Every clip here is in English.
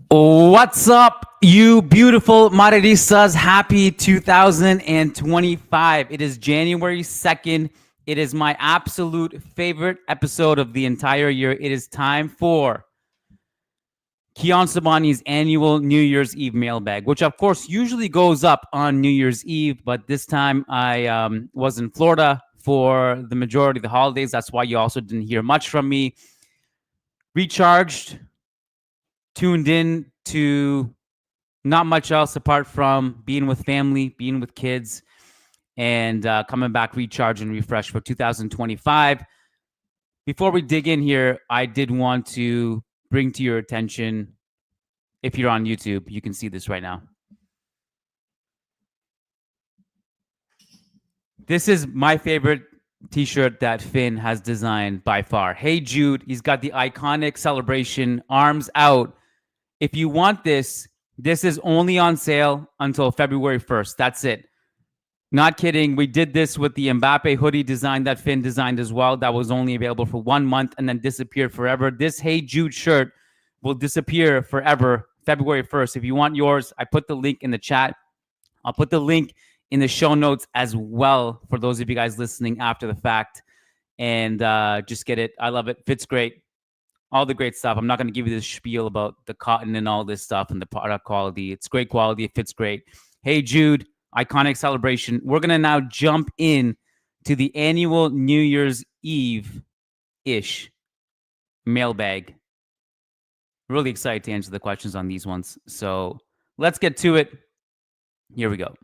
What's up, you beautiful Madridistas? Happy 2025. It is January 2nd. It is my absolute favorite episode of the entire year. It is time for Kiyan Sobhani's annual New Year's Eve mailbag, which of course usually goes up on New Year's Eve, but this time I was in Florida for the majority of the holidays. That's why you also didn't hear much from me. Recharged, tuned in to not much else apart from being with family, being with kids, and coming back recharged and refreshed for 2025. Before we dig in here, I did want to bring to your attention, if you're on YouTube, you can see this right now. This is my favorite t-shirt that Finn has designed by far. Hey Jude, he's got the iconic celebration, arms out. If you want this, this is only on sale until February 1st. That's it. Not kidding. We did this with the Mbappe hoodie design that Finn designed as well. That was only available for 1 month and then disappeared forever. This Hey Jude shirt will disappear forever February 1st. If you want yours, I put the link in the chat. I'll put the link in the show notes as well for those of you guys listening after the fact. And just get it. I love it. Fits great. All the great stuff. I'm not going to give you this spiel about the cotton and all this stuff and the product quality. It's great quality. It fits great. Hey Jude, iconic celebration. We're going to now jump in to the annual New Year's Eve-ish mailbag. Really excited to answer the questions on these ones. So let's get to it. Here we go.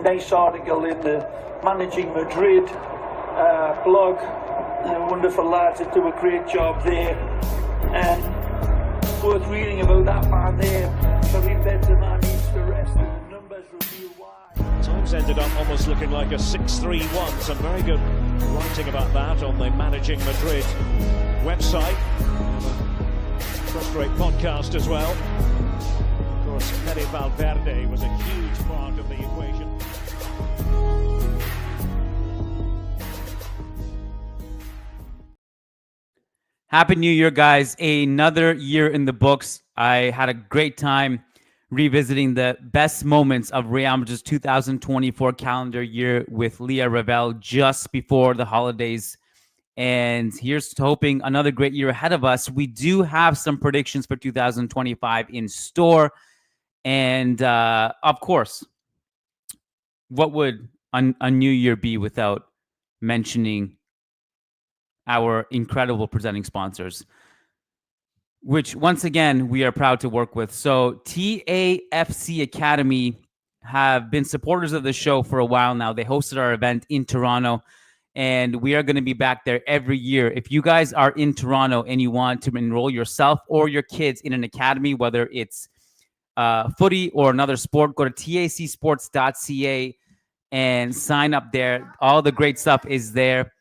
Nice article in the Managing Madrid blog. Wonderful lads that do a great job there. And worth reading about that man there. Karim Benzema needs to rest and the numbers reveal why. Times ended up almost looking like a 6-3-1. Some very good writing about that on the Managing Madrid website. First-rate podcast as well. Of course, Fede Valverde was a huge part of the equation. Happy New Year, guys. Another year in the books. I had a great time revisiting the best moments of Real Madrid's 2024 calendar year with Leah Ravel just before the holidays. And here's to hoping another great year ahead of us. We do have some predictions for 2025 in store. And of course, what would a new year be without mentioning our incredible presenting sponsors, which once again, we are proud to work with. So TAFC Academy have been supporters of the show for a while now. They hosted our event in Toronto, and we are going to be back there every year. If you guys are in Toronto and you want to enroll yourself or your kids in an academy, whether it's footy or another sport, go to tacsports.ca and sign up there. All the great stuff is there.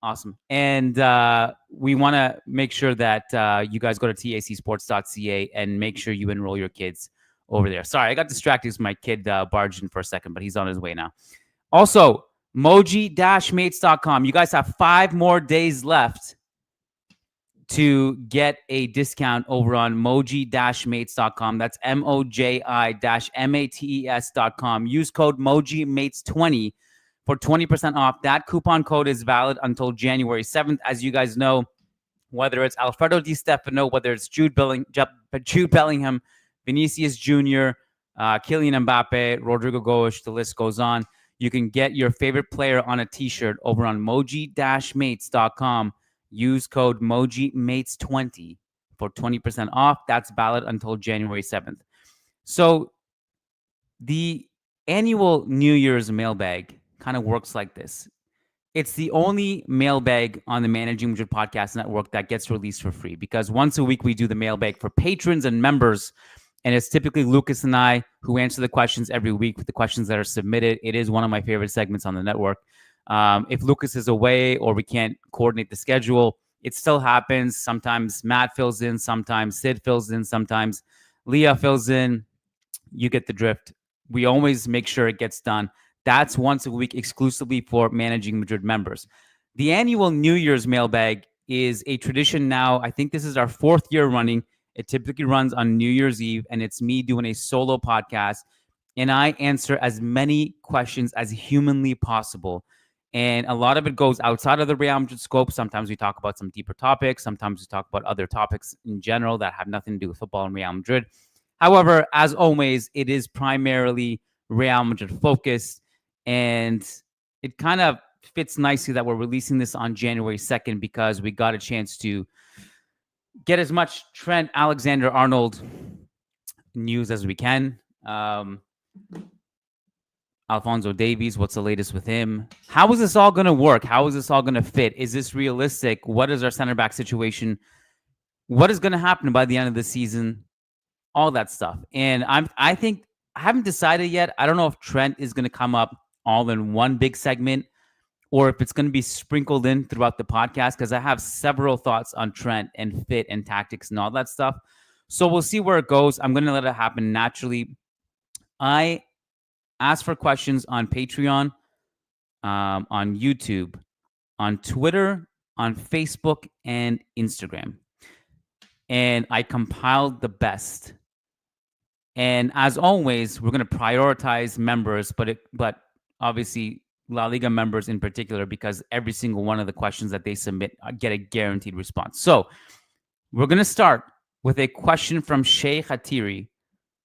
Awesome. And we want to make sure that you guys go to tacsports.ca and make sure you enroll your kids over there. Sorry, I got distracted because my kid barged in for a second, but he's on his way now. Also, moji-mates.com. You guys have 5 more days left to get a discount over on moji-mates.com. That's moji-mates.com. Use code MOJIMATES20 for 20% off. That coupon code is valid until January 7th. As you guys know, whether it's Alfredo Di Stefano, whether it's Jude Bellingham, Vinicius Jr., Kylian Mbappe, Rodrigo Goes, the list goes on. You can get your favorite player on a t-shirt over on moji-mates.com. Use code MOJIMATES20 for 20% off. That's valid until January 7th. So the annual New Year's mailbag kind of works like this. It's the only mailbag on the Managing Madrid Podcast Network that gets released for free, because once a week we do the mailbag for patrons and members, and it's typically Lucas and I who answer the questions every week with the questions that are submitted. It is one of my favorite segments on the network. If Lucas is away or we can't coordinate the schedule, it still happens. Sometimes Matt fills in, sometimes Sid fills in, sometimes Leah fills in. You get the drift. We always make sure it gets done. That's once a week exclusively for Managing Madrid members. The annual New Year's mailbag is a tradition now. I think this is our 4th year running. It typically runs on New Year's Eve, and it's me doing a solo podcast, and I answer as many questions as humanly possible. And a lot of it goes outside of the Real Madrid scope. Sometimes we talk about some deeper topics. Sometimes we talk about other topics in general that have nothing to do with football and Real Madrid. However, as always, it is primarily Real Madrid focused. And it kind of fits nicely that we're releasing this on January 2nd because we got a chance to get as much Trent Alexander-Arnold news as we can. Alphonso Davies, what's the latest with him? How is this all going to work? How is this all going to fit? Is this realistic? What is our center back situation? What is going to happen by the end of the season? All that stuff. And I think I haven't decided yet. I don't know if Trent is going to come up all in one big segment or if it's going to be sprinkled in throughout the podcast, because I have several thoughts on Trent and fit and tactics and all that stuff. So we'll see where it goes. I'm going to let it happen naturally. I ask for questions on Patreon, on YouTube, on Twitter, on Facebook, and Instagram. And I compiled the best. And as always, we're going to prioritize members, but obviously La Liga members in particular, because every single one of the questions that they submit get a guaranteed response. So we're going to start with a question from Shay Khatiri,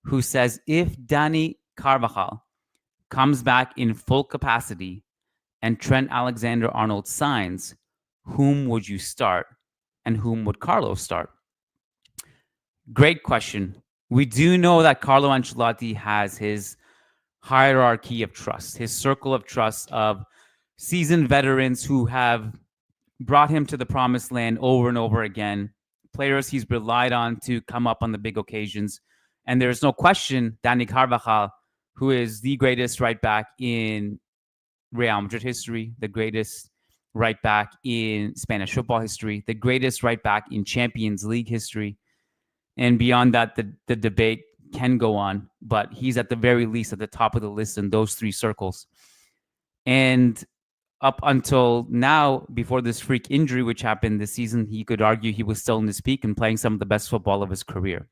who says, if Dani Carvajal comes back in full capacity and Trent Alexander-Arnold signs, whom would you start and whom would Carlos start? Great question. We do know that Carlo Ancelotti has his hierarchy of trust, his circle of trust of seasoned veterans who have brought him to the promised land over and over again, players he's relied on to come up on the big occasions. And there's no question Dani Carvajal, who is the greatest right back in Real Madrid history, the greatest right back in Spanish football history, the greatest right back in Champions League history. And beyond that, the debate can go on, but he's at the very least at the top of the list in those three circles. And up until now, before this freak injury, which happened this season, he could argue he was still in his peak and playing some of the best football of his career.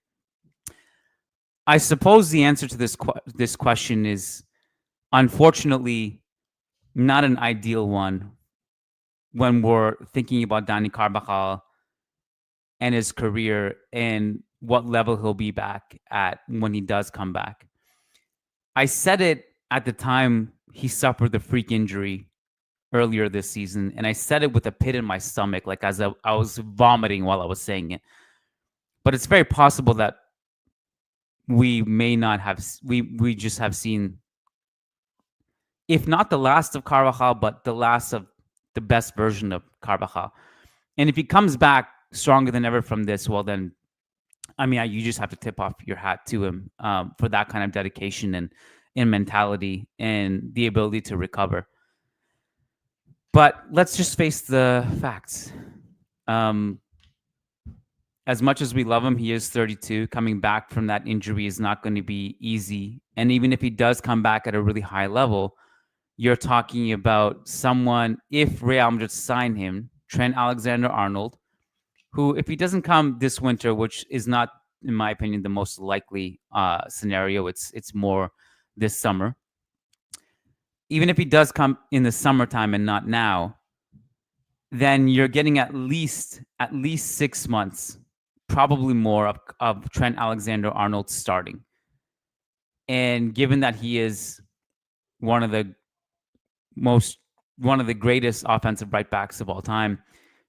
I suppose the answer to this question is, unfortunately, not an ideal one when we're thinking about Dani Carvajal and his career and what level he'll be back at when he does come back. I said it at the time he suffered the freak injury earlier this season, and I said it with a pit in my stomach, like as I was vomiting while I was saying it. But it's very possible that we may not have, we just have seen, if not the last of Carvajal, but the last of the best version of Carvajal. And if he comes back stronger than ever from this, well then, I mean, you just have to tip off your hat to him for that kind of dedication and mentality and the ability to recover. But let's just face the facts. As much as we love him, he is 32. Coming back from that injury is not going to be easy. And even if he does come back at a really high level, you're talking about someone, if Real Madrid sign him, Trent Alexander-Arnold, who, if he doesn't come this winter, which is not, in my opinion, the most likely scenario, it's more this summer. Even if he does come in the summertime and not now, then you're getting at least 6 months, probably more, of Trent Alexander-Arnold starting. And given that he is one of the greatest offensive right backs of all time,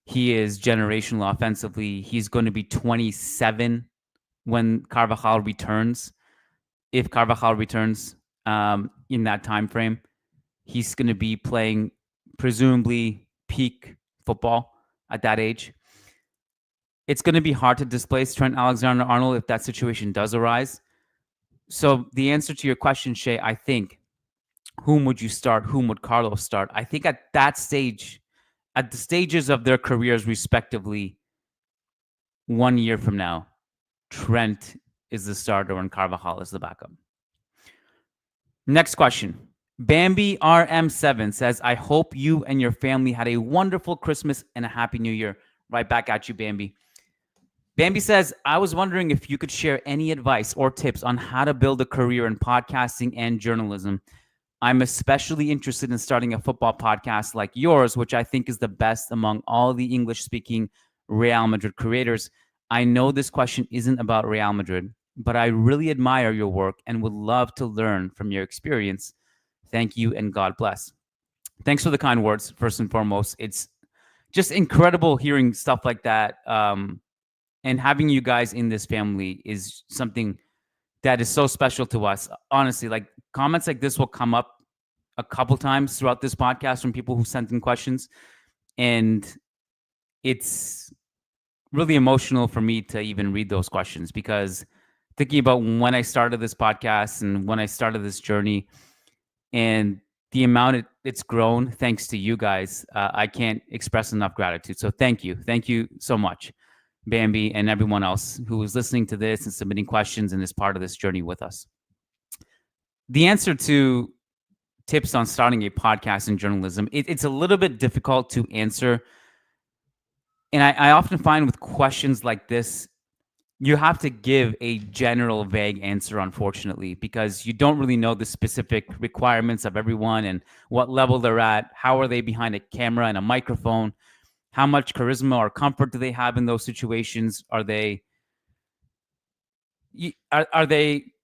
he is generational offensively. He's going to be 27 when Carvajal returns. If Carvajal returns in that time frame, he's going to be playing presumably peak football at that age. It's going to be hard to displace Trent Alexander-Arnold if that situation does arise. So the answer to your question, Shay, I think, whom would you start? Whom would Carlos start? I think at that stage, at the stages of their careers respectively, 1 year from now, Trent is the starter and Carvajal is the backup. Next question. Bambi RM7 says, I hope you and your family had a wonderful Christmas and a happy new year. Right back at you, Bambi. Bambi says, I was wondering if you could share any advice or tips on how to build a career in podcasting and journalism. I'm especially interested in starting a football podcast like yours, which I think is the best among all the English-speaking Real Madrid creators. I know this question isn't about Real Madrid, but I really admire your work and would love to learn from your experience. Thank you and God bless. Thanks for the kind words, first and foremost. It's just incredible hearing stuff like that. And having you guys in this family is something that is so special to us. Honestly, like comments like this will come up a couple times throughout this podcast from people who sent in questions. And it's really emotional for me to even read those questions, because thinking about when I started this podcast and when I started this journey and the amount it's grown thanks to you guys, I can't express enough gratitude. So thank you. Thank you so much, Bambi, and everyone else who is listening to this and submitting questions and is part of this journey with us. The answer to tips on starting a podcast in journalism, it's a little bit difficult to answer. And I often find with questions like this, you have to give a general vague answer, unfortunately, because you don't really know the specific requirements of everyone and what level they're at. How are they behind a camera and a microphone? How much charisma or comfort do they have in those situations? Are they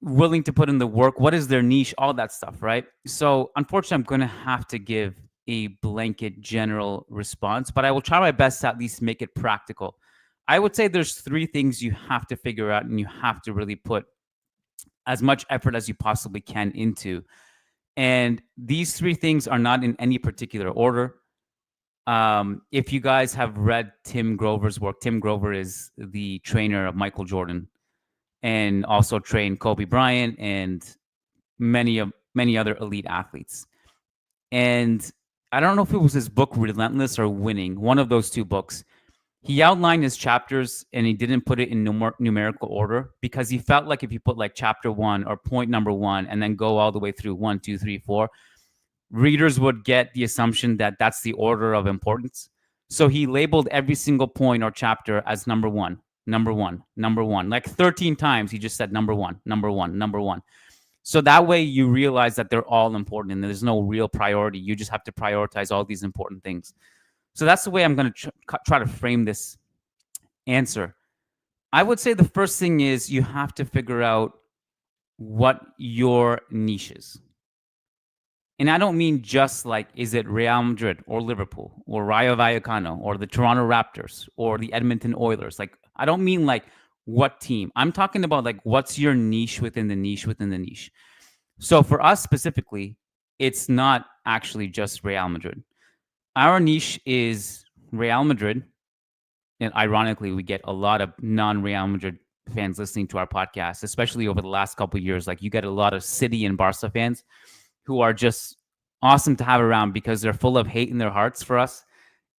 willing to put in the work? What is their niche? All that stuff, right? So unfortunately, I'm going to have to give a blanket general response, but I will try my best to at least make it practical. I would say there's 3 things you have to figure out and you have to really put as much effort as you possibly can into. And these 3 things are not in any particular order. If you guys have read Tim Grover's work, Tim Grover is the trainer of Michael Jordan and also trained Kobe Bryant and many other elite athletes. And I don't know if it was his book Relentless or Winning, one of those 2 books. He outlined his chapters and he didn't put it in numerical order because he felt like if you put like chapter 1 or point number 1 and then go all the way through 1, 2, 3, 4, readers would get the assumption that that's the order of importance. So he labeled every single point or chapter as number 1, number 1, number 1. Like 13 times he just said number 1, number 1, number 1. So that way you realize that they're all important and there's no real priority. You just have to prioritize all these important things. So that's the way I'm going to try to frame this answer. I would say the first thing is you have to figure out what your niche is. And I don't mean just like, is it Real Madrid or Liverpool or Rayo Vallecano or the Toronto Raptors or the Edmonton Oilers? Like, I don't mean like what team. I'm talking about like, what's your niche within the niche within the niche. So for us specifically, it's not actually just Real Madrid. Our niche is Real Madrid. And ironically, we get a lot of non-Real Madrid fans listening to our podcast, especially over the last couple of years. Like you get a lot of City and Barca fans who are just awesome to have around because they're full of hate in their hearts for us.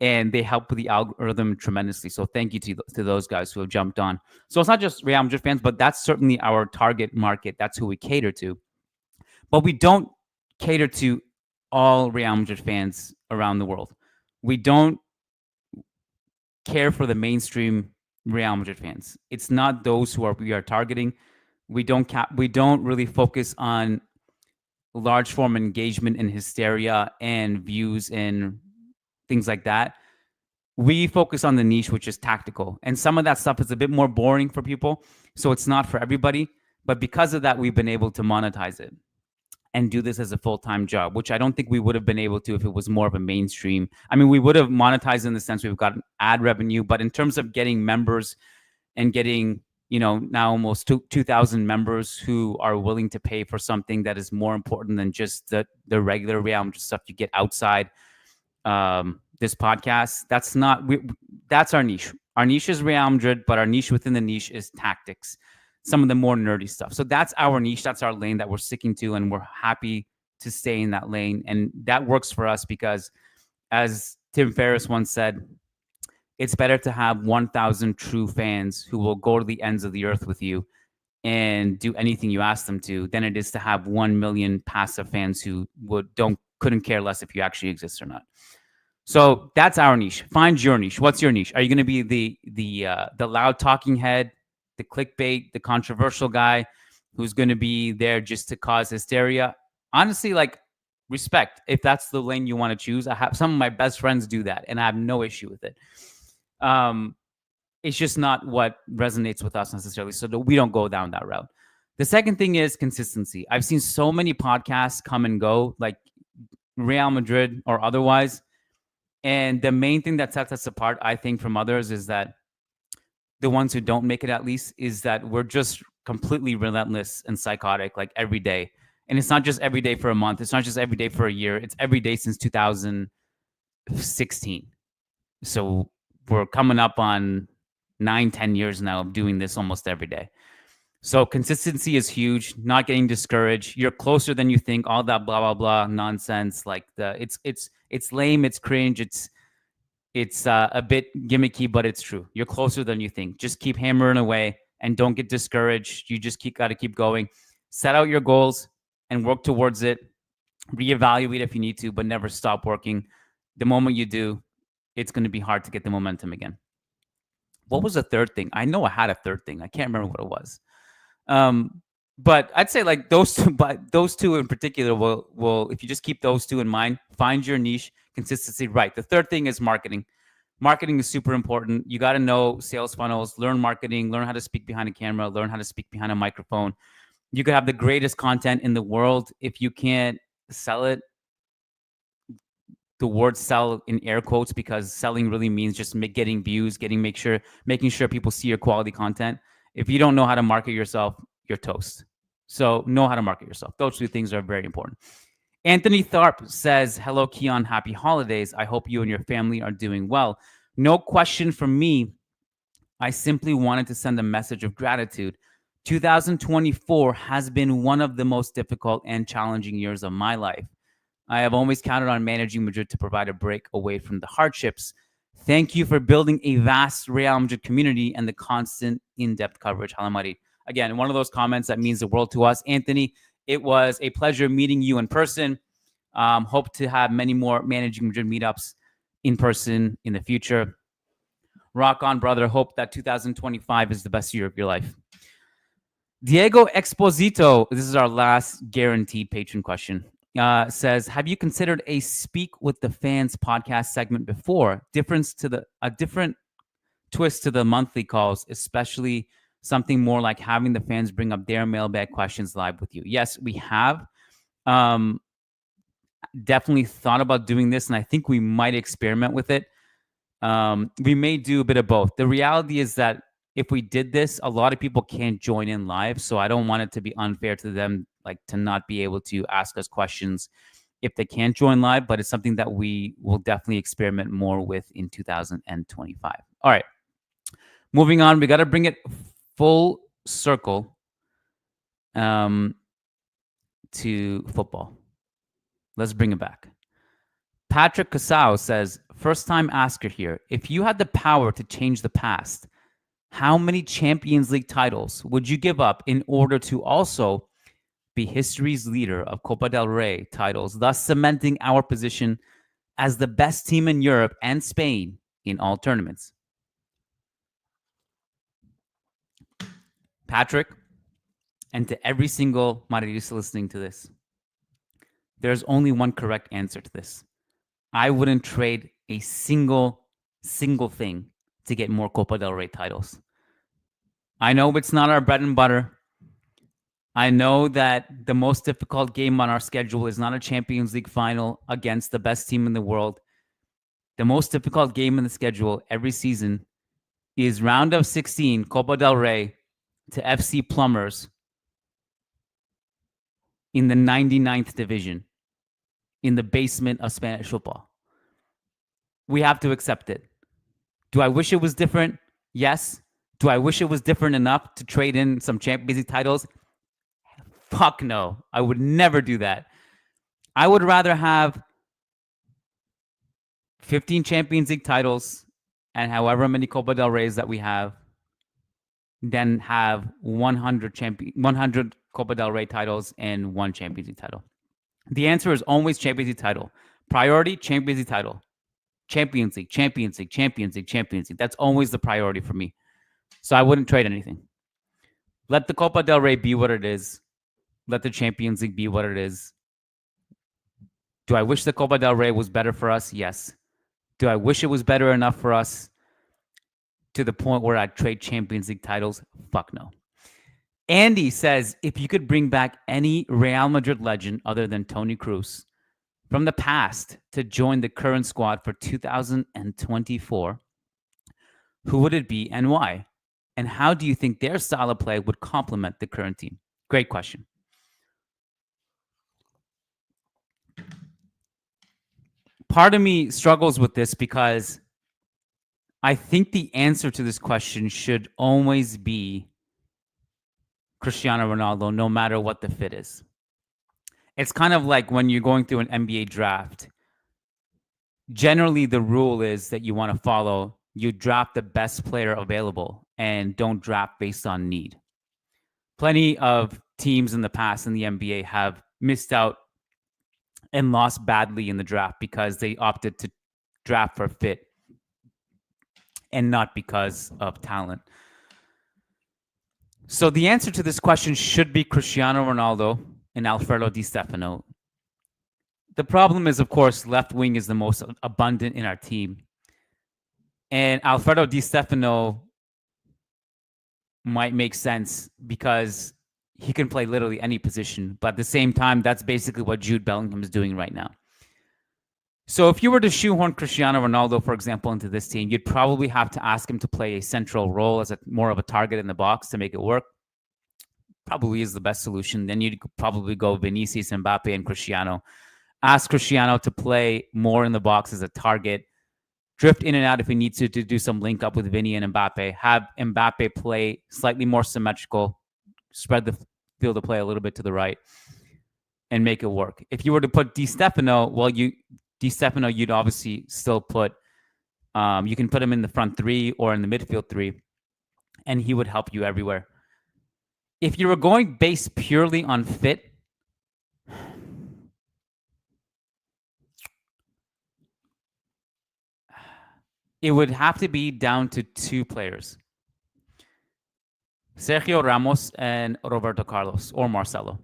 And they help with the algorithm tremendously. So thank you to those guys who have jumped on. So it's not just Real Madrid fans, but that's certainly our target market. That's who we cater to. But we don't cater to all Real Madrid fans around the world. We don't care for the mainstream Real Madrid fans. It's not those who we are targeting. We don't really focus on large form engagement and hysteria and views and things like that. We focus on the niche, which is tactical. And some of that stuff is a bit more boring for people. So it's not for everybody. But because of that, we've been able to monetize it and do this as a full-time job, which I don't think we would have been able to if it was more of a mainstream. I mean, we would have monetized in the sense we've got ad revenue, but in terms of getting members and getting, now almost 2,000 members who are willing to pay for something that is more important than just the regular Real Madrid stuff you get outside this podcast. That's our niche. Our niche is Real Madrid, but our niche within the niche is tactics. Some of the more nerdy stuff. So that's our niche. That's our lane that we're sticking to, and we're happy to stay in that lane. And that works for us because, as Tim Ferriss once said, it's better to have 1,000 true fans who will go to the ends of the earth with you and do anything you ask them to than it is to have 1 million passive fans who couldn't care less if you actually exist or not. So that's our niche. Find your niche. What's your niche? Are you going to be the loud talking head, the clickbait, the controversial guy who's going to be there just to cause hysteria? Honestly, like, respect if that's the lane you want to choose. I have some of my best friends do that, and I have no issue with it. It's just not what resonates with us necessarily, so we don't go down that route. The second thing is consistency. I've seen so many podcasts come and go, like Real Madrid or otherwise. And the main thing that sets us apart, I think, from others is that the ones who don't make it, at least, is that we're just completely relentless and psychotic, like every day. And it's not just every day for a month. It's not just every day for a year. It's every day since 2016. So we're coming up on 9-10 years now of doing this almost every day. So consistency is huge. Not getting discouraged. You're closer than you think. All that blah blah blah nonsense, like it's lame. It's cringe. It's a bit gimmicky, but it's true. You're closer than you think. Just keep hammering away and don't get discouraged. You just got to keep going. Set out your goals and work towards it. Reevaluate if you need to, but never stop working. The moment you do, it's going to be hard to get the momentum again. What was the third thing? I know I had a third thing. I can't remember what it was. But I'd say like those two, but those two in particular will, if you just keep those two in mind, find your niche, consistency. Right. The third thing is marketing. Marketing is super important. You got to know sales funnels, learn marketing, learn how to speak behind a camera, learn how to speak behind a microphone. You could have the greatest content in the world. If you can't sell it, the word sell in air quotes, because selling really means just getting views, making sure people see your quality content. If you don't know how to market yourself, you're toast. So know how to market yourself. Those two things are very important. Anthony Tharp says, hello, Kiyan. Happy holidays. I hope you and your family are doing well. No question from me. I simply wanted to send a message of gratitude. 2024 has been one of the most difficult and challenging years of my life. I have always counted on Managing Madrid to provide a break away from the hardships. Thank you for building a vast Real Madrid community and the constant in-depth coverage. Halamari. Again, one of those comments that means the world to us. Anthony, it was a pleasure meeting you in person. Hope to have many more Managing Madrid meetups in person in the future. Rock on, brother. Hope that 2025 is the best year of your life. Diego Exposito, this is our last guaranteed patron question. Says, have you considered a Speak with the Fans podcast segment before? A different twist to the monthly calls, especially something more like having the fans bring up their mailbag questions live with you. Yes, we have definitely thought about doing this, and I think we might experiment with it. We may do a bit of both. The reality is that if we did this, a lot of people can't join in live, so I don't want it to be unfair to them, like to not be able to ask us questions if they can't join live, but it's something that we will definitely experiment more with in 2025. All right. Moving on, we got to bring it full circle to football. Let's bring it back. Patrick Casao says, first time asker here. If you had the power to change the past, how many Champions League titles would you give up in order to also be history's leader of Copa del Rey titles, thus cementing our position as the best team in Europe and Spain in all tournaments? Patrick, and to every single Madridista listening to this, there's only one correct answer to this. I wouldn't trade a single thing to get more Copa del Rey titles. I know it's not our bread and butter. I know that the most difficult game on our schedule is not a Champions League final against the best team in the world. The most difficult game in the schedule every season is round of 16, Copa del Rey, to FC Plumbers in the 99th division, in the basement of Spanish football. We have to accept it. Do I wish it was different? Yes. Do I wish it was different enough to trade in some Champions League titles? Fuck no. I would never do that. I would rather have 15 Champions League titles and however many Copa del Reys that we have than have 100 Copa del Rey titles and one Champions League title. The answer is always Champions League title. Priority, Champions League title. Champions League, Champions League, Champions League, Champions League. That's always the priority for me. So I wouldn't trade anything. Let the Copa del Rey be what it is. Let the Champions League be what it is. Do I wish the Copa del Rey was better for us? Yes. Do I wish it was better enough for us to the point where I'd trade Champions League titles? Fuck no. Andy says, if you could bring back any Real Madrid legend other than Toni Kroos from the past to join the current squad for 2024, who would it be and why? And how do you think their style of play would complement the current team? Great question. Part of me struggles with this because I think the answer to this question should always be Cristiano Ronaldo, no matter what the fit is. It's kind of like when you're going through an NBA draft. Generally, the rule is that you want to follow, you draft the best player available and don't draft based on need. Plenty of teams in the past in the NBA have missed out and lost badly in the draft because they opted to draft for fit and not because of talent. So the answer to this question should be Cristiano Ronaldo and Alfredo Di Stefano. The problem is, of course, left wing is the most abundant in our team. And Alfredo Di Stefano might make sense because he can play literally any position. But at the same time, that's basically what Jude Bellingham is doing right now. So if you were to shoehorn Cristiano Ronaldo, for example, into this team, you'd probably have to ask him to play a central role as more of a target in the box to make it work. Probably is the best solution. Then you'd probably go Vinicius, Mbappe, and Cristiano. Ask Cristiano to play more in the box as a target. Drift in and out if he needs to do some link up with Vinny and Mbappe. Have Mbappe play slightly more symmetrical. Spread the field of play a little bit to the right and make it work. If you were to put Di Stefano, you'd obviously still put, you can put him in the front three or in the midfield three, and he would help you everywhere. If you were going based purely on fit, it would have to be down to two players. Sergio Ramos and Roberto Carlos or Marcelo.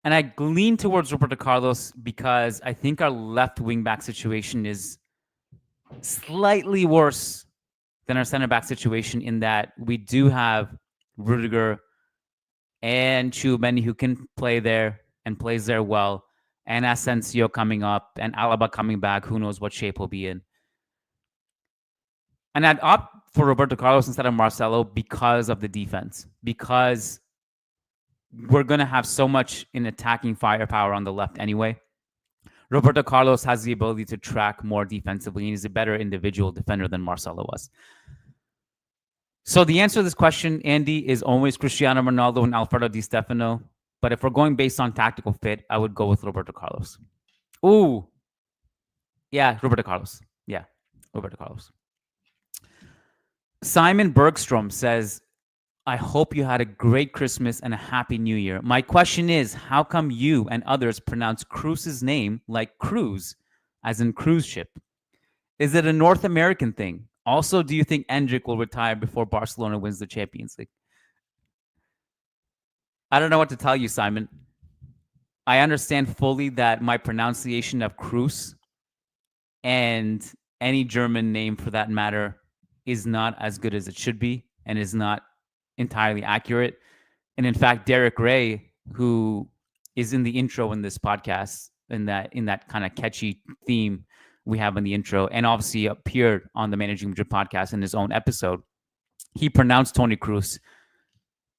And I lean towards Roberto Carlos because I think our left wing back situation is slightly worse than our center back situation in that we do have Rudiger and Zubimendi who can play there and plays there well, and Asensio coming up and Alaba coming back. Who knows what shape he'll be in. And I'd opt for Roberto Carlos instead of Marcelo because of the defense, because we're going to have so much in attacking firepower on the left anyway. Roberto Carlos has the ability to track more defensively, and he's a better individual defender than Marcelo was. So the answer to this question, Andy, is always Cristiano Ronaldo and Alfredo Di Stefano. But if we're going based on tactical fit, I would go with Roberto Carlos. Ooh. Yeah, Roberto Carlos. Yeah, Roberto Carlos. Simon Bergstrom says, I hope you had a great Christmas and a happy New Year. My question is, how come you and others pronounce Kroos's name like cruise, as in cruise ship? Is it a North American thing? Also, do you think Endrick will retire before Barcelona wins the Champions League? I don't know what to tell you, Simon. I understand fully that my pronunciation of Kroos and any German name for that matter is not as good as it should be and is not entirely accurate. And in fact, Derek Ray, who is in the intro in this podcast, in that kind of catchy theme we have in the intro, and obviously appeared on the Managing Madrid podcast in his own episode, he pronounced Toni Kroos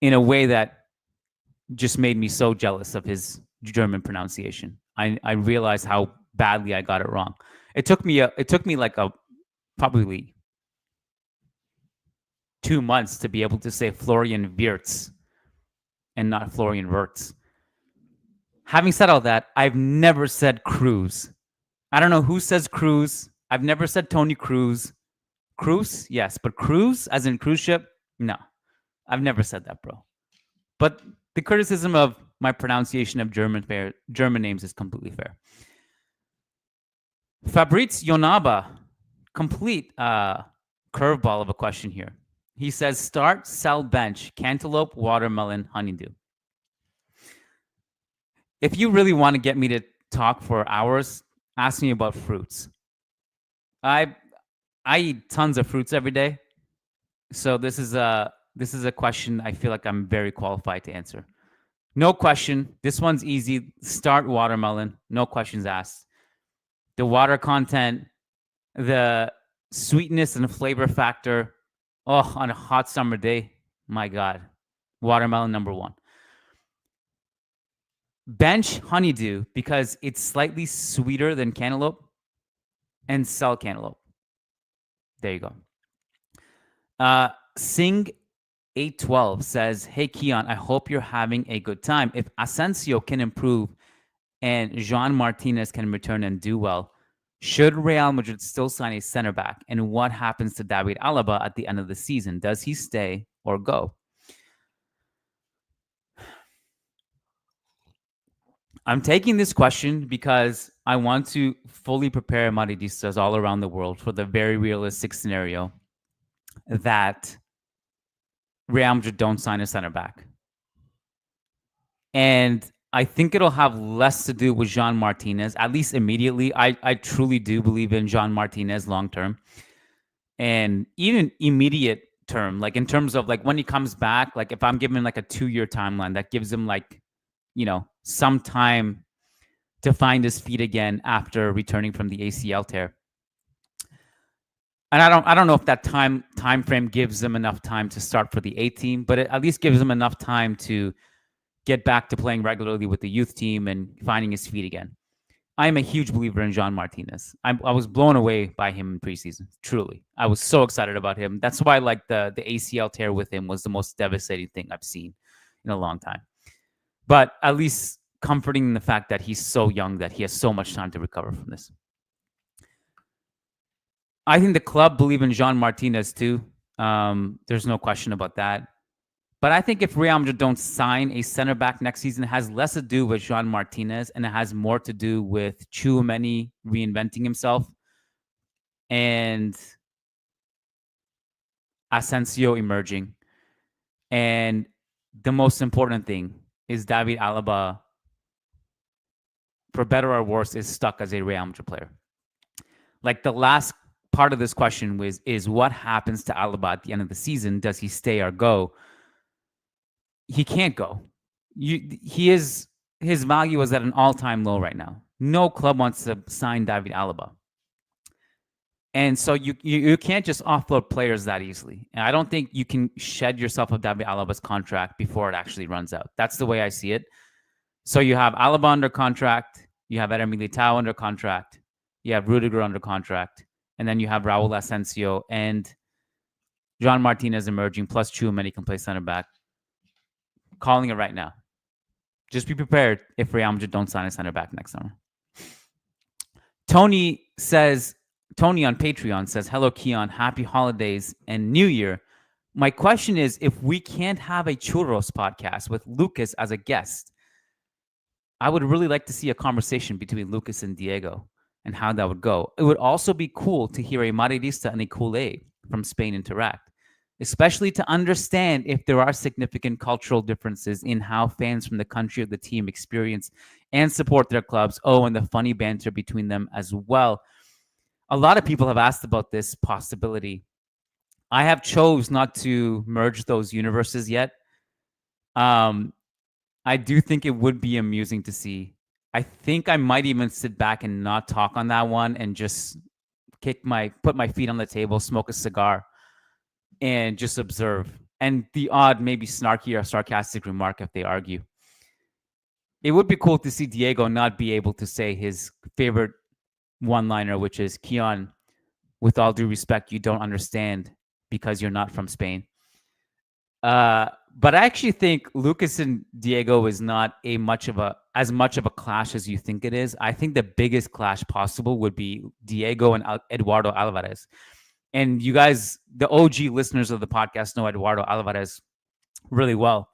in a way that just made me so jealous of his German pronunciation. I realized how badly I got it wrong. It took me like probably 2 months to be able to say Florian Wirtz and not Florian Wirtz. Having said all that, I've never said Kroos. I don't know who says Kroos. I've never said Toni Kroos. Kroos, yes, but Kroos, as in cruise ship, no. I've never said that, bro. But the criticism of my pronunciation of German names is completely fair. Fabrice Yonaba, complete curveball of a question here. He says, start, sell, bench, cantaloupe, watermelon, honeydew. If you really want to get me to talk for hours, ask me about fruits. I eat tons of fruits every day. So this is a question I feel like I'm very qualified to answer. No question. This one's easy. Start watermelon. No questions asked. The water content, the sweetness and flavor factor. Oh, on a hot summer day, my God. Watermelon number one. Bench honeydew because it's slightly sweeter than cantaloupe, and sell cantaloupe. There you go. Sing 812 says, hey, Kiyan, I hope you're having a good time. If Asensio can improve and Jean Martinez can return and do well, should Real Madrid still sign a center back? And what happens to David Alaba at the end of the season? Does he stay or go? I'm taking this question because I want to fully prepare Madridistas all around the world for the very realistic scenario that Real Madrid don't sign a center back. And I think it'll have less to do with Jean Martinez, at least immediately. I truly do believe in Jean Martinez long term. And even immediate term, like in terms of like when he comes back, like if I'm given like a 2-year timeline, that gives him like, some time to find his feet again after returning from the ACL tear. And I don't know if that time frame gives him enough time to start for the A team, but it at least gives him enough time to get back to playing regularly with the youth team and finding his feet again. I am a huge believer in Jean Martinez. I was blown away by him in preseason. Truly, I was so excited about him. That's why like the ACL tear with him was the most devastating thing I've seen in a long time. But at least comforting in the fact that he's so young that he has so much time to recover from this. I think the club believe in Jean Martinez too. There's no question about that. But I think if Real Madrid don't sign a center back next season, it has less to do with Jean Martinez and it has more to do with Tchouaméni reinventing himself and Asensio emerging. And the most important thing is David Alaba, for better or worse, is stuck as a Real Madrid player. Like the last part of this question is what happens to Alaba at the end of the season? Does he stay or go? He can't go. His value is at an all-time low right now. No club wants to sign David Alaba. And so you can't just offload players that easily. And I don't think you can shed yourself of David Alaba's contract before it actually runs out. That's the way I see it. So you have Alaba under contract, you have Eder Militao under contract, you have Rudiger under contract, and then you have Raul Asensio and Jean Martinez emerging, plus Tchouaméni can play center back. Calling it right now. Just be prepared if Real Madrid don't sign a center back next summer. Tony on Patreon says, hello, Kiyan. Happy holidays and New Year. My question is, if we can't have a Churros podcast with Lucas as a guest, I would really like to see a conversation between Lucas and Diego and how that would go. It would also be cool to hear a Madridista and a Culé from Spain interact, especially to understand if there are significant cultural differences in how fans from the country of the team experience and support their clubs. Oh, and the funny banter between them as well. A lot of people have asked about this possibility. I have chose not to merge those universes yet. I do think it would be amusing to see. I think I might even sit back and not talk on that one and just put my feet on the table, smoke a cigar, and just observe. And the odd, maybe snarky or sarcastic remark if they argue. It would be cool to see Diego not be able to say his favorite one-liner, which is, Kiyan, with all due respect, you don't understand because you're not from Spain. But I actually think Lucas and Diego is not as much of a clash as you think it is. I think the biggest clash possible would be Diego and Eduardo Alvarez. And you guys, the OG listeners of the podcast, know Eduardo Alvarez really well.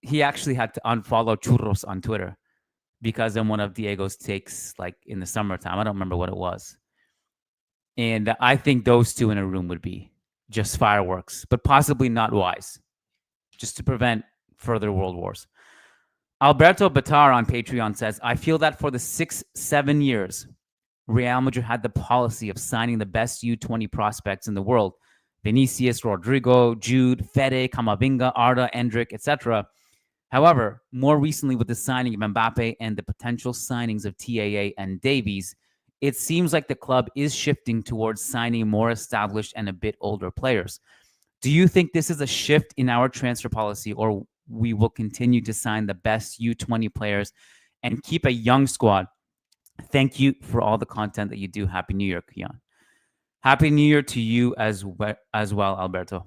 He actually had to unfollow Churros on Twitter because in one of Diego's takes, like in the summertime, I don't remember what it was. And I think those two in a room would be just fireworks, but possibly not wise, just to prevent further world wars. Alberto Batar on Patreon says, I feel that for the 6-7 years, Real Madrid had the policy of signing the best U20 prospects in the world. Vinicius, Rodrigo, Jude, Fede, Camavinga, Arda, Endrick, etc. However, more recently with the signing of Mbappe and the potential signings of TAA and Davies, it seems like the club is shifting towards signing more established and a bit older players. Do you think this is a shift in our transfer policy, or we will continue to sign the best U20 players and keep a young squad? Thank you for all the content that you do. Happy New Year, Kiyan. Happy New Year to you as well, Alberto.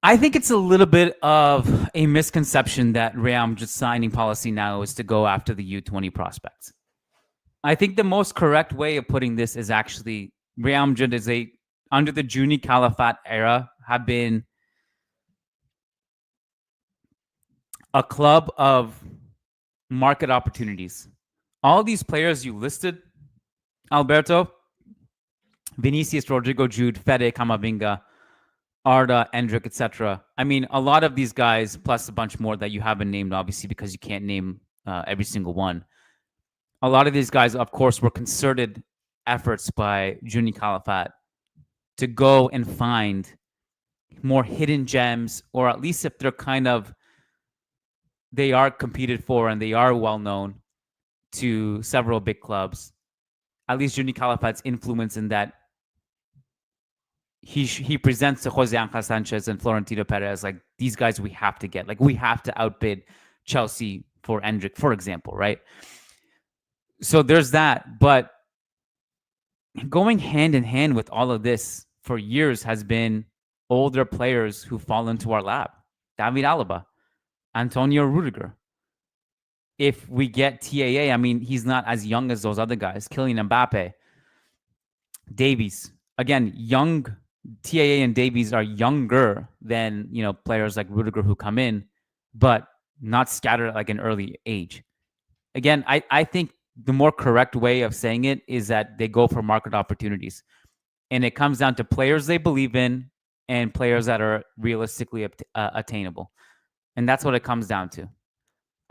I think it's a little bit of a misconception that Real Madrid's signing policy now is to go after the U20 prospects. I think the most correct way of putting this is actually Real Madrid is under the Juni Caliphate era, have been a club of market opportunities. All these players you listed, Alberto, Vinicius, Rodrigo, Jude, Fede, Camavinga, Arda, Endrick, etc. I mean, a lot of these guys, plus a bunch more that you haven't named, obviously, because you can't name every single one. A lot of these guys, of course, were concerted efforts by Juni Caliphate to go and find more hidden gems, or at least if they are competed for and they are well known to several big clubs, at least Juni Caliphate's influence in that he presents to Jose Angel Sanchez and Florentino Perez like, these guys we have to get. Like, we have to outbid Chelsea for Endrick, for example, right? So there's that. But going hand in hand with all of this for years has been older players who fall into our lap. David Alaba, Antonio Rudiger. If we get TAA, I mean, he's not as young as those other guys. Kylian Mbappe, Davies. Again, young TAA and Davies are younger than, players like Rudiger who come in, but not scattered at like an early age. Again, I think the more correct way of saying it is that they go for market opportunities. And it comes down to players they believe in and players that are realistically attainable. And that's what it comes down to.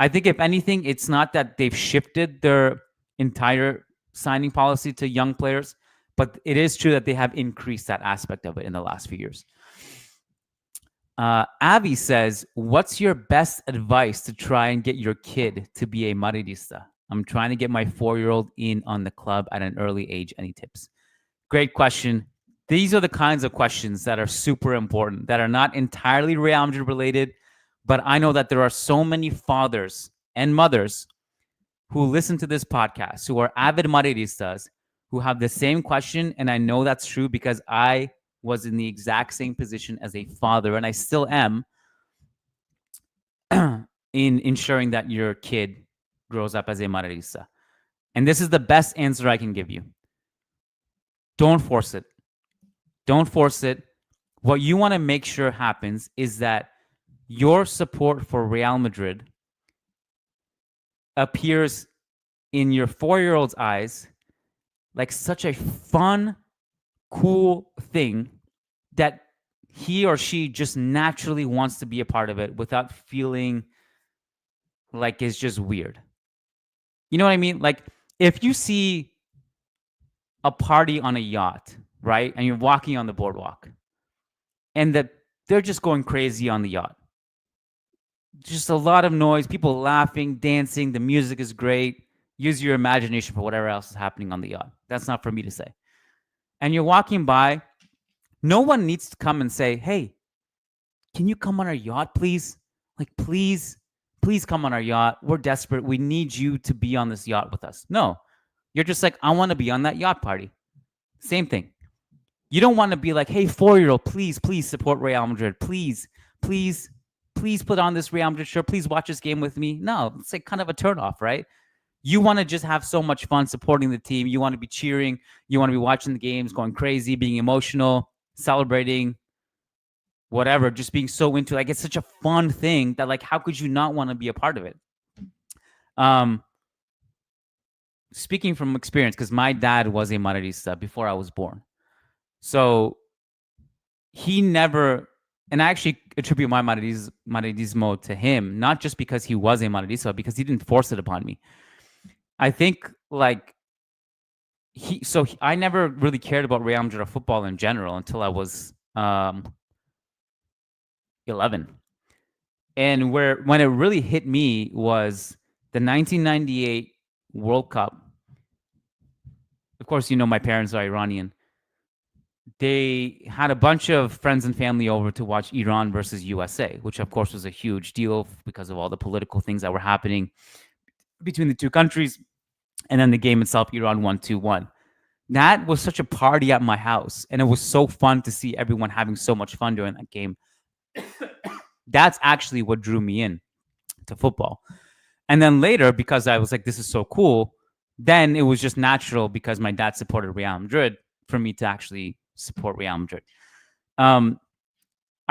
I think, if anything, it's not that they've shifted their entire signing policy to young players, but it is true that they have increased that aspect of it in the last few years. Avi says, what's your best advice to try and get your kid to be a Madridista? I'm trying to get my 4-year-old in on the club at an early age. Any tips? Great question. These are the kinds of questions that are super important, that are not entirely Real Madrid related, but I know that there are so many fathers and mothers who listen to this podcast, who are avid Madridistas, who have the same question. And I know that's true because I was in the exact same position as a father, and I still am, in ensuring that your kid grows up as a Madridista. And this is the best answer I can give you. Don't force it. Don't force it. What you want to make sure happens is that your support for Real Madrid appears in your 4-year-old's eyes like such a fun, cool thing that he or she just naturally wants to be a part of it without feeling like it's just weird. You know what I mean? Like, if you see a party on a yacht, right? And you're walking on the boardwalk and that they're just going crazy on the yacht. Just a lot of noise, people laughing, dancing, the music is great. Use your imagination for whatever else is happening on the yacht. That's not for me to say. And you're walking by, no one needs to come and say, hey, can you come on our yacht, please? Like, please come on our yacht. We're desperate. We need you to be on this yacht with us. No, you're just like, I want to be on that yacht party. Same thing. You don't want to be like, hey, 4-year-old, please support Real Madrid. Please put on this Real Madrid shirt. Please watch this game with me. No, it's like kind of a turnoff, right? You want to just have so much fun supporting the team. You want to be cheering. You want to be watching the games, going crazy, being emotional, celebrating. whatever, just being so into like it's such a fun thing that like how could you not want to be a part of it? Speaking from experience, because my dad was a Madridista before I was born. So he never, and I actually attribute my Madridismo to him, not just because he was a Madridista, because he didn't force it upon me. I think like I never really cared about Real Madrid football in general until I was 11. And when it really hit me was the 1998 World Cup. Of course, my parents are Iranian. They had a bunch of friends and family over to watch Iran versus USA, which of course was a huge deal because of all the political things that were happening between the two countries. And then the game itself, Iran won 2-1. That was such a party at my house. And it was so fun to see everyone having so much fun during that game. That's actually what drew me in to football. And then later, because I was like, this is so cool, then it was just natural because my dad supported Real Madrid for me to actually support Real Madrid. I'm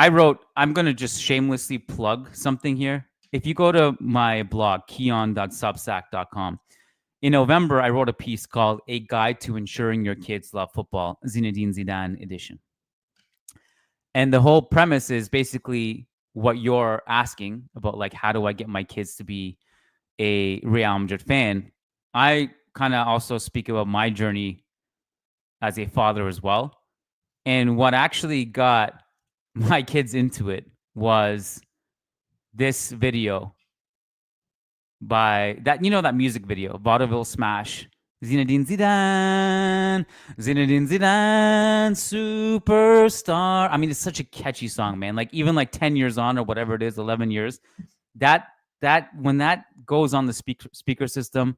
going to just shamelessly plug something here. If you go to my blog, kiyan.substack.com, in November, I wrote a piece called A Guide to Ensuring Your Kids Love Football, Zinedine Zidane edition. And the whole premise is basically what you're asking about, like, how do I get my kids to be a Real Madrid fan? I kind of also speak about my journey as a father as well. And what actually got my kids into it was this video by that music video, Vaudeville Smash, Zinedine Zidane, superstar. I mean, it's such a catchy song, man. Like even like 10 years on or whatever it is, 11 years, that when that goes on the speaker system,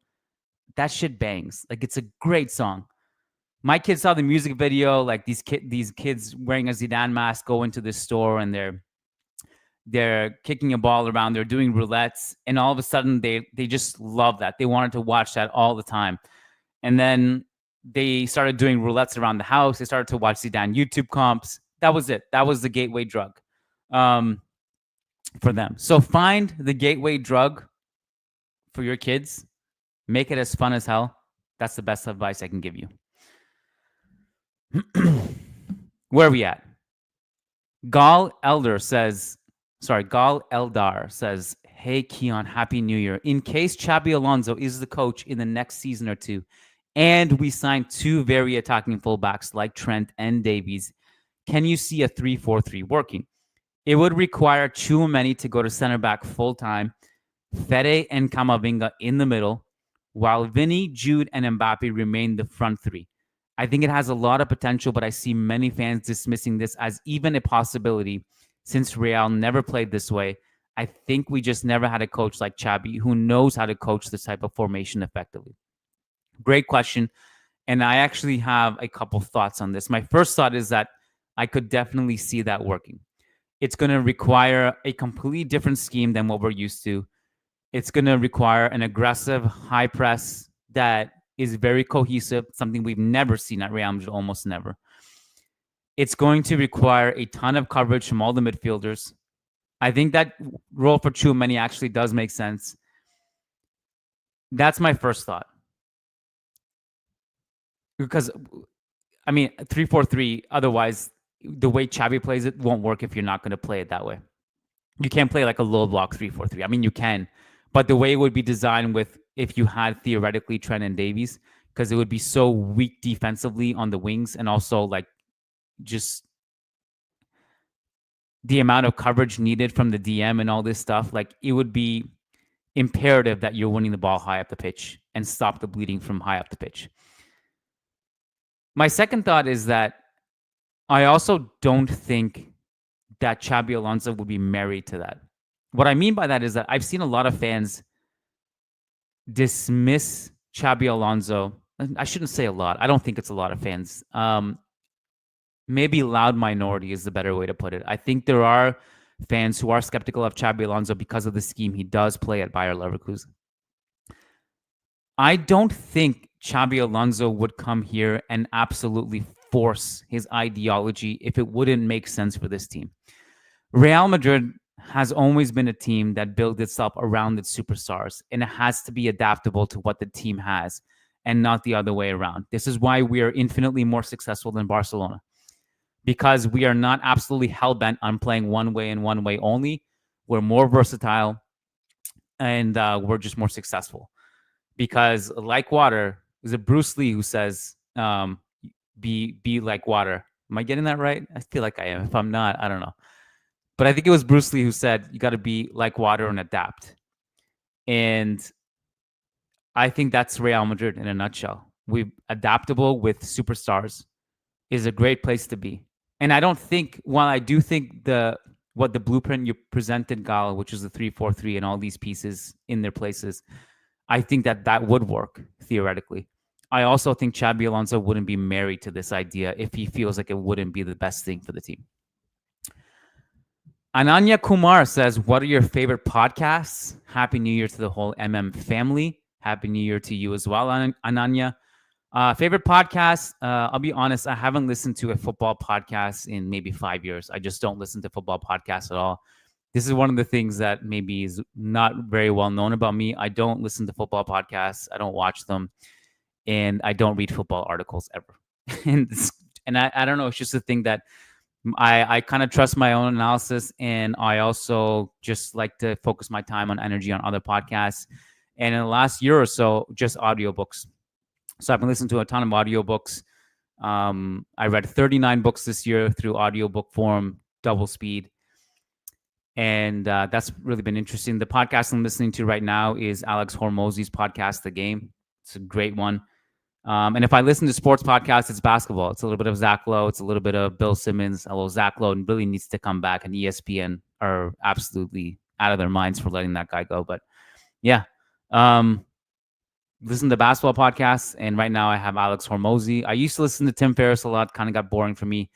that shit bangs. Like it's a great song. My kids saw the music video, like these kids wearing a Zidane mask go into this store and they're kicking a ball around, they're doing roulettes, and all of a sudden they just love that. They wanted to watch that all the time. And then they started doing roulettes around the house. They started to watch Zidane YouTube comps. That was it. That was the gateway drug for them. So find the gateway drug for your kids. Make it as fun as hell. That's the best advice I can give you. Where are we at? Gal Eldar says, hey, Kiyan, Happy New Year. In case Xabi Alonso is the coach in the next season or two, and we sign two very attacking fullbacks like Trent and Davies, can you see a 3-4-3 working? It would require Tchouaméni to go to center back full-time, Fede and Camavinga in the middle, while Vinny, Jude, and Mbappe remain the front three. I think it has a lot of potential, but I see many fans dismissing this as even a possibility since Real never played this way. I think we just never had a coach like Xabi who knows how to coach this type of formation effectively. Great question. And I actually have a couple thoughts on this. My first thought is that I could definitely see that working. It's going to require a completely different scheme than what we're used to. It's going to require an aggressive high press that is very cohesive, something we've never seen at Real Madrid, almost never. It's going to require a ton of coverage from all the midfielders. I think that role for Tchouaméni actually does make sense. That's my first thought. Because, I mean, 3-4-3, otherwise, the way Xabi plays it won't work if you're not going to play it that way. You can't play like a low block 3-4-3. I mean, you can. But the way it would be designed with, if you had theoretically Trent and Davies, because it would be so weak defensively on the wings and also like just the amount of coverage needed from the DM and all this stuff, like it would be imperative that you're winning the ball high up the pitch and stop the bleeding from high up the pitch. My second thought is that I also don't think that Xabi Alonso would be married to that. What I mean by that is that I've seen a lot of fans dismiss Xabi Alonso. I shouldn't say a lot. I don't think it's a lot of fans. Maybe loud minority is the better way to put it. I think there are fans who are skeptical of Xabi Alonso because of the scheme he does play at Bayer Leverkusen. I don't think Xabi Alonso would come here and absolutely force his ideology if it wouldn't make sense for this team. Real Madrid has always been a team that built itself around its superstars, and it has to be adaptable to what the team has and not the other way around. This is why we are infinitely more successful than Barcelona, because we are not absolutely hell-bent on playing one way and one way only. We're more versatile, and we're just more successful. Because like water, is it Bruce Lee who says, be like water? Am I getting that right? I feel like I am. If I'm not, I don't know. But I think it was Bruce Lee who said, you got to be like water and adapt. And I think that's Real Madrid in a nutshell. We adaptable with superstars is a great place to be. And I don't think, while I do think what the blueprint you presented, Gal, which is the 3-4-3 and all these pieces in their places, I think that would work theoretically. I also think Xabi Alonso wouldn't be married to this idea if he feels like it wouldn't be the best thing for the team. Ananya Kumar says, what are your favorite podcasts? Happy New Year to the whole family. Happy New Year to you as well, Ananya. Favorite podcast? I'll be honest, I haven't listened to a football podcast in maybe 5 years. I just don't listen to football podcasts at all. This is one of the things that maybe is not very well known about me. I don't listen to football podcasts. I don't watch them. And I don't read football articles ever. and I don't know. It's just a thing that I kind of trust my own analysis. And I also just like to focus my time on energy on other podcasts. And in the last year or so, just audiobooks. So I've been listening to a ton of audiobooks. I read 39 books this year through audiobook form, double speed. And that's really been interesting. The podcast I'm listening to right now is Alex Hormozy's podcast, The Game. It's a great one. And if I listen to sports podcasts, it's basketball. It's a little bit of Zach Lowe. It's a little bit of Bill Simmons. Although Zach Lowe really needs to come back, and ESPN are absolutely out of their minds for letting that guy go. But yeah, listen to basketball podcasts. And right now I have Alex Hormozy. I used to listen to Tim Ferriss a lot. Kind of got boring for me.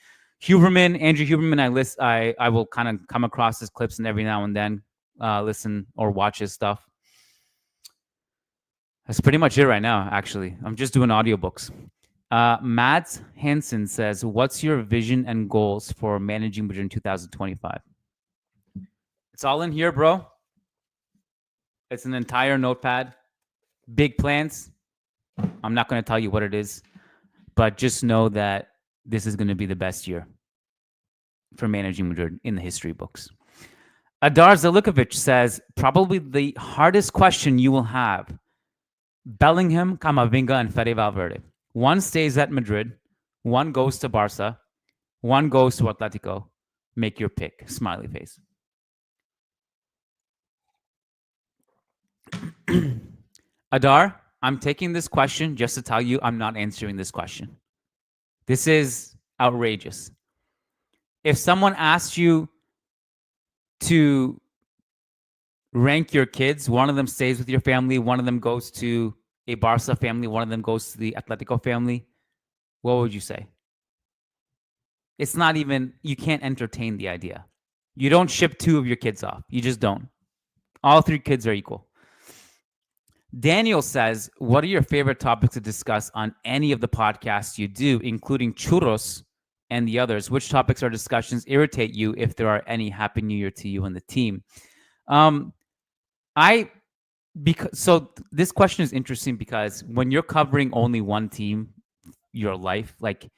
Andrew Huberman, I will kind of come across his clips and every now and then listen or watch his stuff. That's pretty much it right now, actually. I'm just doing audiobooks. Mads Hansen says, what's your vision and goals for Managing Madrid in 2025? It's all in here, bro. It's an entire notepad. Big plans. I'm not going to tell you what it is, but just know that this is going to be the best year for Managing Madrid in the history books. Adar Zalikovic says, probably the hardest question you will have. Bellingham, Camavinga, and Fede Valverde. One stays at Madrid. One goes to Barca. One goes to Atletico. Make your pick. Smiley face. Adar, I'm taking this question just to tell you I'm not answering this question. This is outrageous. If someone asks you to rank your kids, one of them stays with your family, one of them goes to a Barca family, one of them goes to the Atletico family, what would you say? It's not even, you can't entertain the idea. You don't ship two of your kids off. You just don't. All three kids are equal. Daniel says, what are your favorite topics to discuss on any of the podcasts you do, including Churros and the others? Which topics or discussions irritate you, if there are any? Happy New Year to you and the team. So this question is interesting because when you're covering only one team, your life, like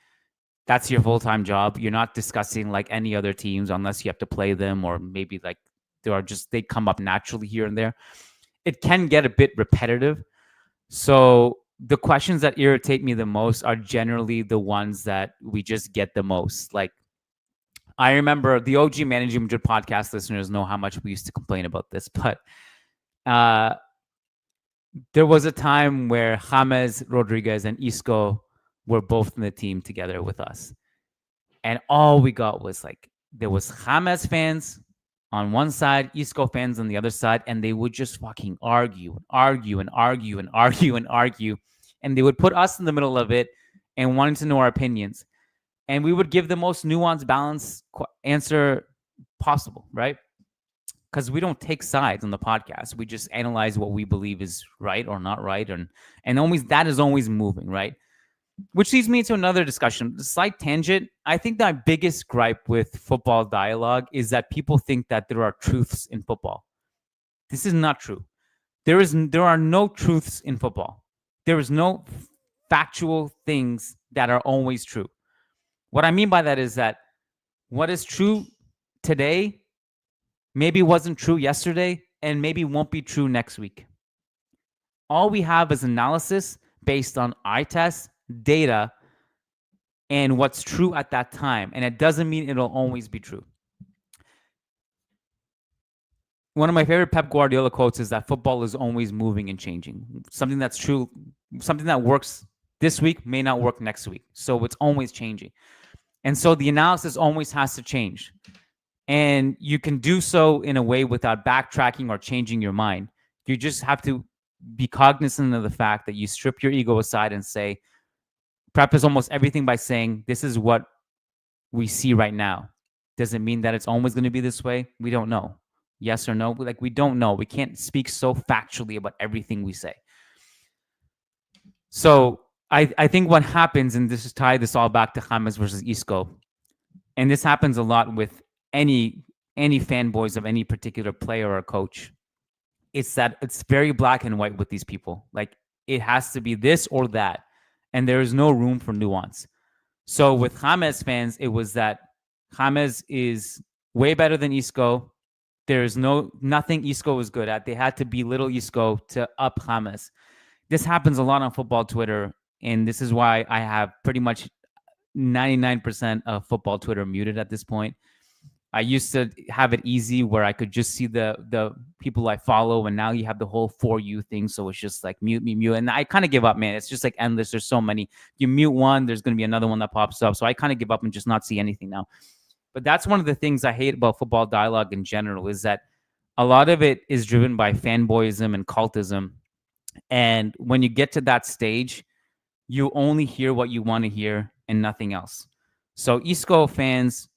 that's your full-time job. You're not discussing like any other teams unless you have to play them, or maybe like they come up naturally here and there. It can get a bit repetitive. So the questions that irritate me the most are generally the ones that we just get the most. Like, I remember the OG Managing Madrid podcast listeners know how much we used to complain about this, but there was a time where James Rodriguez and Isco were both in the team together with us. And all we got was like, there was James fans on one side, Isco fans on the other side, and they would just fucking argue and argue and argue and argue and argue. And they would put us in the middle of it and wanting to know our opinions. And we would give the most nuanced, balanced answer possible, right? Because we don't take sides on the podcast. We just analyze what we believe is right or not right. And always that is always moving, right? Which leads me to another discussion. Slight tangent. I think my biggest gripe with football dialogue is that people think that there are truths in football. This is not true. There are no truths in football. There is no factual things that are always true. What I mean by that is that what is true today maybe wasn't true yesterday and maybe won't be true next week. All we have is analysis based on eye tests, data, and what's true at that time. And it doesn't mean it'll always be true. One of my favorite Pep Guardiola quotes is that football is always moving and changing. Something that's true, something that works this week may not work next week. So it's always changing. And so the analysis always has to change. And you can do so in a way without backtracking or changing your mind. You just have to be cognizant of the fact that you strip your ego aside and say, preface almost everything by saying, this is what we see right now. Does it mean that it's always going to be this way? We don't know. Yes or no? Like, we don't know. We can't speak so factually about everything we say. So I think what happens, and this is tie this all back to James versus Isco, and this happens a lot with any fanboys of any particular player or coach, it's that it's very black and white with these people. Like, it has to be this or that, and there is no room for nuance. So with James fans, it was that James is way better than Isco. There's nothing Isco is good at. They had to belittle Isco to up James. This happens a lot on football Twitter, and this is why I have pretty much 99% of football Twitter muted at this point. I used to have it easy where I could just see the people I follow, and now you have the whole For You thing, so it's just like mute. And I kind of give up, man. It's just like endless. There's so many. You mute one, there's going to be another one that pops up. So I kind of give up and just not see anything now. But that's one of the things I hate about football dialogue in general, is that a lot of it is driven by fanboyism and cultism. And when you get to that stage, you only hear what you want to hear and nothing else. So Isco fans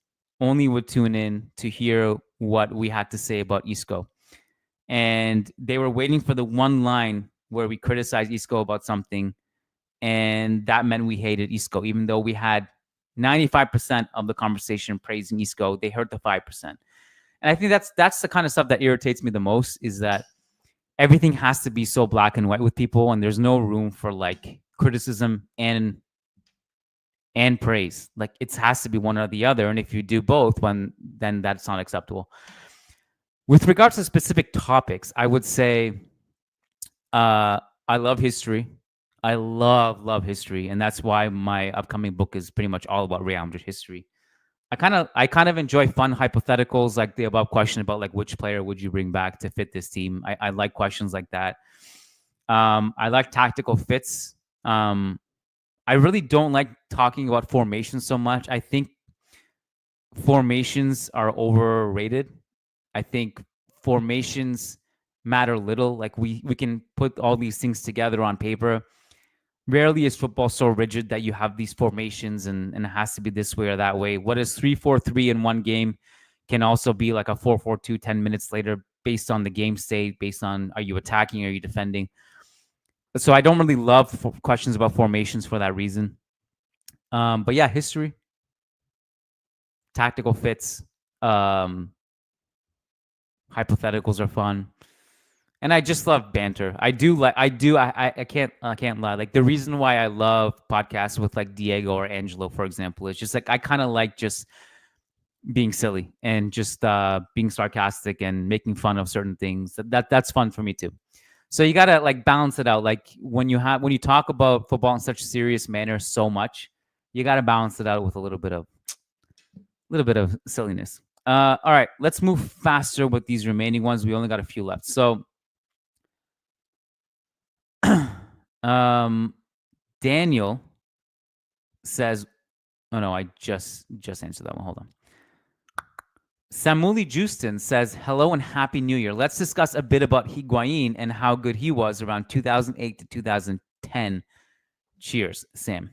only would tune in to hear what we had to say about Isco. And they were waiting for the one line where we criticized Isco about something. And that meant we hated Isco, even though we had 95% of the conversation praising Isco. They heard the 5%. And I think that's the kind of stuff that irritates me the most, is that everything has to be so black and white with people, and there's no room for like criticism and praise. Like, it has to be one or the other. And if you do both, then that's not acceptable. With regards to specific topics, I would say I love history. I love history. And that's why my upcoming book is pretty much all about Real Madrid history. I kind of enjoy fun hypotheticals, like the above question about like which player would you bring back to fit this team. I like questions like that. I like tactical fits. I really don't like talking about formations so much. I think formations are overrated. I think formations matter little. Like, we can put all these things together on paper. Rarely is football so rigid that you have these formations and it has to be this way or that way. What is 3-4-3 in one game can also be like a 4-4-2 10 minutes later, based on the game state, based on, are you attacking, are you defending? So I don't really love questions about formations for that reason. But yeah, history, tactical fits, hypotheticals are fun. And I just love banter. I can't lie. Like, the reason why I love podcasts with like Diego or Angelo, for example, is just like, I kind of like just being silly and just being sarcastic and making fun of certain things. That's fun for me too. So you gotta like balance it out. Like, when you talk about football in such a serious manner so much, you gotta balance it out with a little bit of silliness. All right, let's move faster with these remaining ones. We only got a few left. So Daniel says, oh no, I just answered that one. Hold on. Samuli Justin says, hello and happy new year. Let's discuss a bit about Higuain and how good he was around 2008 to 2010. Cheers, Sam.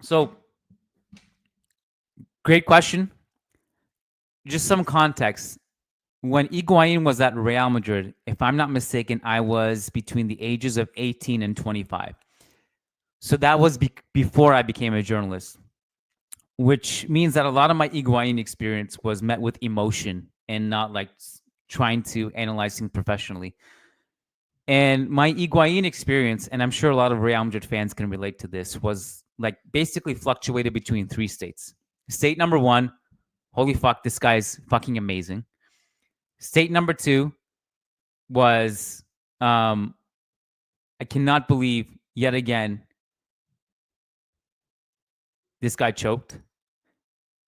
So, great question. Just some context. When Higuain was at Real Madrid, if I'm not mistaken, I was between the ages of 18 and 25. So that was before I became a journalist, which means that a lot of my Higuain experience was met with emotion and not like trying to analyze things professionally. And my Higuain experience, and I'm sure a lot of Real Madrid fans can relate to this, was like basically fluctuated between three states. State number one, holy fuck, this guy's fucking amazing. State number two was, I cannot believe yet again this guy choked.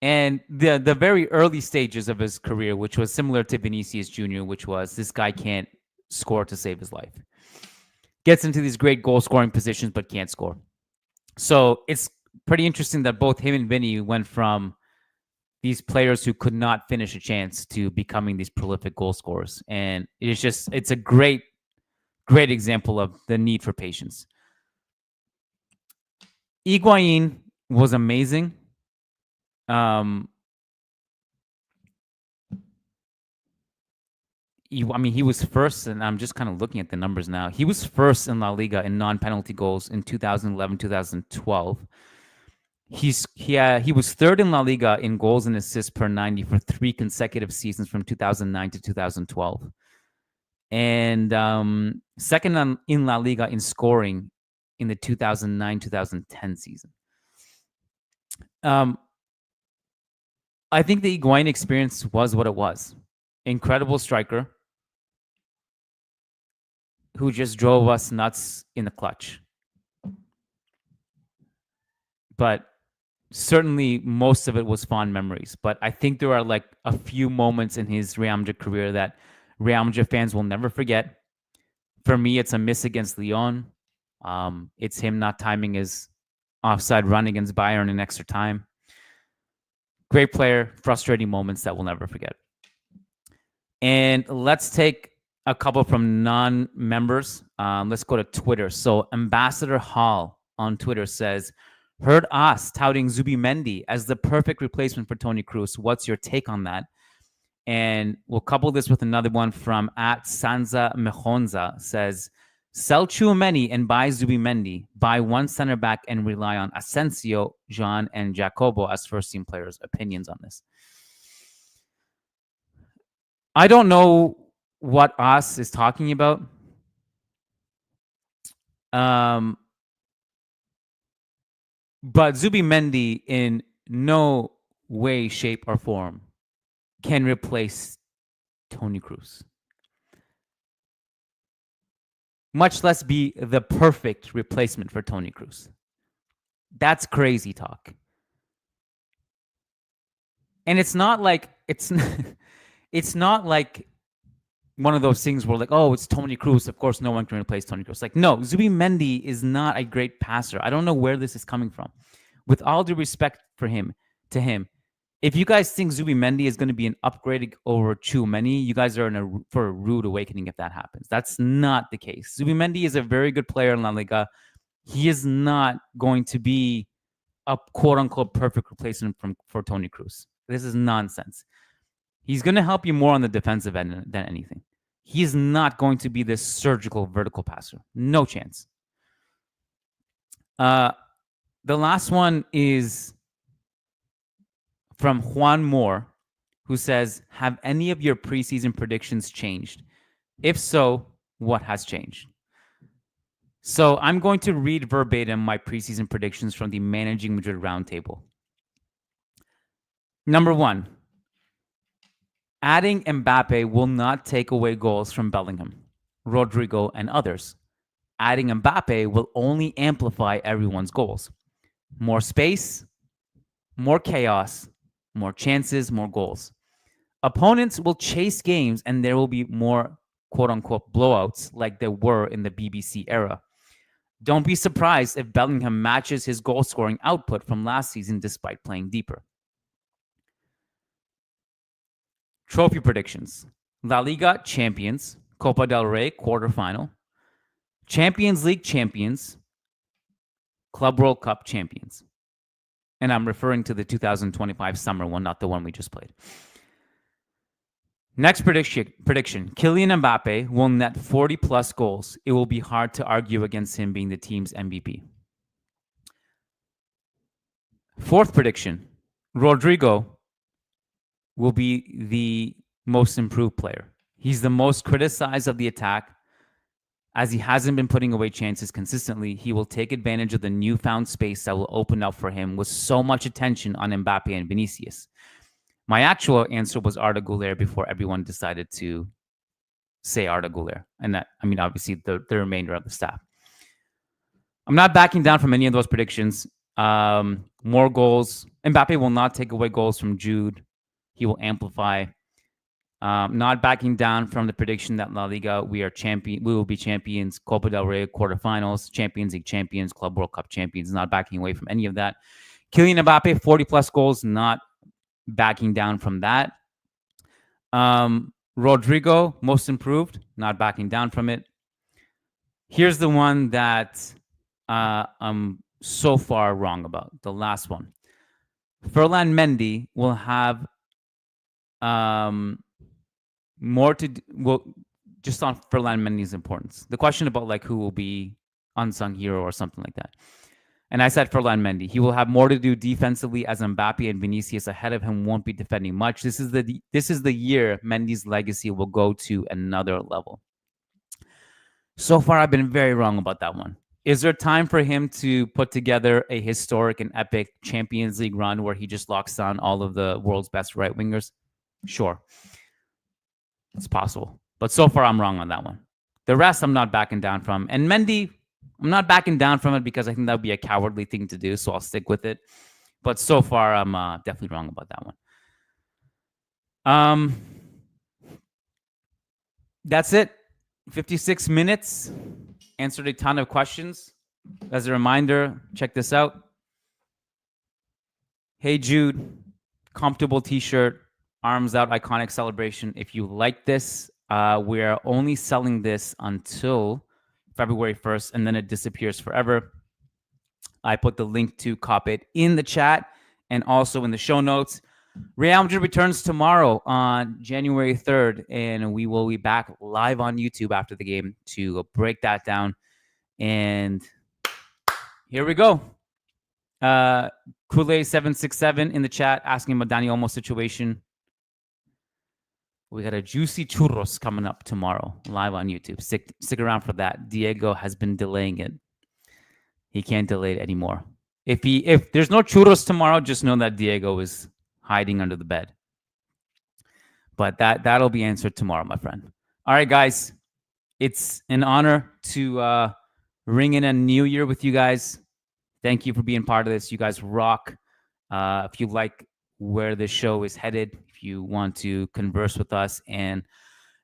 And the very early stages of his career, which was similar to Vinicius Jr., which was this guy can't score to save his life. Gets into these great goal-scoring positions, but can't score. So it's pretty interesting that both him and Vinny went from these players who could not finish a chance to becoming these prolific goal scorers. And it's a great example of the need for patience. Higuain was amazing. He was first, and I'm just kind of looking at the numbers now. He was first in La Liga in non-penalty goals in 2011, 2012. He was third in La Liga in goals and assists per 90 for 3 consecutive seasons from 2009 to 2012. And second in La Liga in scoring in the 2009-2010 season. I think the Higuain experience was what it was. Incredible striker who just drove us nuts in the clutch. But certainly most of it was fond memories. But I think there are like a few moments in his Real Madrid career that Real Madrid fans will never forget. For me, it's a miss against Lyon. It's him not timing his offside run against Bayern in extra time. Great player, frustrating moments that we'll never forget. And let's take a couple from non-members. Let's go to Twitter. So Ambassador Hall on Twitter says, heard us touting Zubimendi as the perfect replacement for Toni Kroos. What's your take on that? And we'll couple this with another one from @Sanza Mejonza says, sell Tchouameni and buy Zubimendi. Buy one center back and rely on Asensio, Jean, and Jacobo as first-team players. Opinions on this? I don't know what Us is talking about. But Zubimendi in no way, shape, or form can replace Toni Kroos. Much less be the perfect replacement for Toni Kroos. That's crazy talk. And it's not like it's not like one of those things where like, oh, it's Toni Kroos. Of course, no one can replace Toni Kroos. Like, no, Zubimendi is not a great passer. I don't know where this is coming from. With all due respect to him, if you guys think Zubimendi is going to be an upgrade over Tchouameni, you guys are for a rude awakening if that happens. That's not the case. Zubimendi is a very good player in La Liga. He is not going to be a quote-unquote perfect replacement for Toni Kroos. This is nonsense. He's going to help you more on the defensive end than anything. He is not going to be this surgical vertical passer. No chance. The last one is from Juan Moore, who says, have any of your preseason predictions changed? If so, what has changed? So I'm going to read verbatim my preseason predictions from the Managing Madrid Roundtable. Number 1, adding Mbappe will not take away goals from Bellingham, Rodrigo, and others. Adding Mbappe will only amplify everyone's goals. More space, more chaos, more chances, more goals. Opponents will chase games and there will be more quote-unquote blowouts like there were in the BBC era. Don't be surprised if Bellingham matches his goal-scoring output from last season despite playing deeper. Trophy predictions. La Liga champions, Copa del Rey quarterfinal, Champions League champions, Club World Cup champions. And I'm referring to the 2025 summer one, not the one we just played. Next prediction. Kylian Mbappe will net 40 plus goals. It will be hard to argue against him being the team's MVP. Fourth prediction, Rodrigo will be the most improved player. He's the most criticized of the attack. As he hasn't been putting away chances consistently, he will take advantage of the newfound space that will open up for him with so much attention on Mbappe and Vinicius. My actual answer was Arda Güler before everyone decided to say Arda Güler. And that, I mean, obviously the remainder of the staff. I'm not backing down from any of those predictions. More goals. Mbappe will not take away goals from Jude. He will amplify. Not backing down from the prediction that La Liga, we will be champions, Copa del Rey quarterfinals, Champions League champions, Club World Cup champions. Not backing away from any of that. Kylian Mbappe, 40 plus goals. Not backing down from that. Rodrigo, most improved. Not backing down from it. Here's the one that I'm so far wrong about. The last one. Ferland Mendy will have more to do, well, just on Ferland Mendy's importance. The question about like who will be unsung hero or something like that. And I said Ferland Mendy. He will have more to do defensively as Mbappe and Vinicius ahead of him won't be defending much. This is the year Mendy's legacy will go to another level. So far, I've been very wrong about that one. Is there time for him to put together a historic and epic Champions League run where he just locks down all of the world's best right wingers? Sure. It's possible. But so far, I'm wrong on that one. The rest, I'm not backing down from. And Mendy, I'm not backing down from it because I think that would be a cowardly thing to do, so I'll stick with it. But so far, I'm definitely wrong about that one. That's it. 56 minutes. Answered a ton of questions. As a reminder, check this out. Hey Jude, comfortable t-shirt, arms out, iconic celebration. If you like this, we are only selling this until February 1st, and then it disappears forever. I put the link to cop it in the chat and also in the show notes. Real Madrid returns tomorrow on January 3rd, and we will be back live on YouTube after the game to break that down. And here we go. Kool-Aid767 in the chat asking about Dani Olmo's situation. We got a juicy churros coming up tomorrow live on YouTube. Stick around for that. Diego has been delaying it. He can't delay it anymore. If there's no churros tomorrow, just know that Diego is hiding under the bed. But that'll be answered tomorrow, my friend. All right, guys. It's an honor to ring in a new year with you guys. Thank you for being part of this. You guys rock. If you like where this show is headed, if you want to converse with us and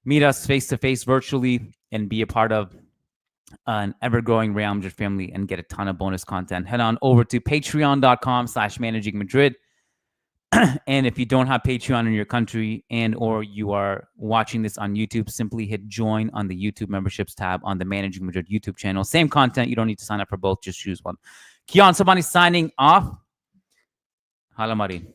meet us face-to-face virtually and be a part of an ever-growing Real Madrid family and get a ton of bonus content, head on over to patreon.com/Managing Madrid. And if you don't have Patreon in your country and or you are watching this on YouTube, simply hit join on the YouTube memberships tab on the Managing Madrid YouTube channel. Same content. You don't need to sign up for both. Just choose one. Kiyan Sobhani signing off. Hala Marin.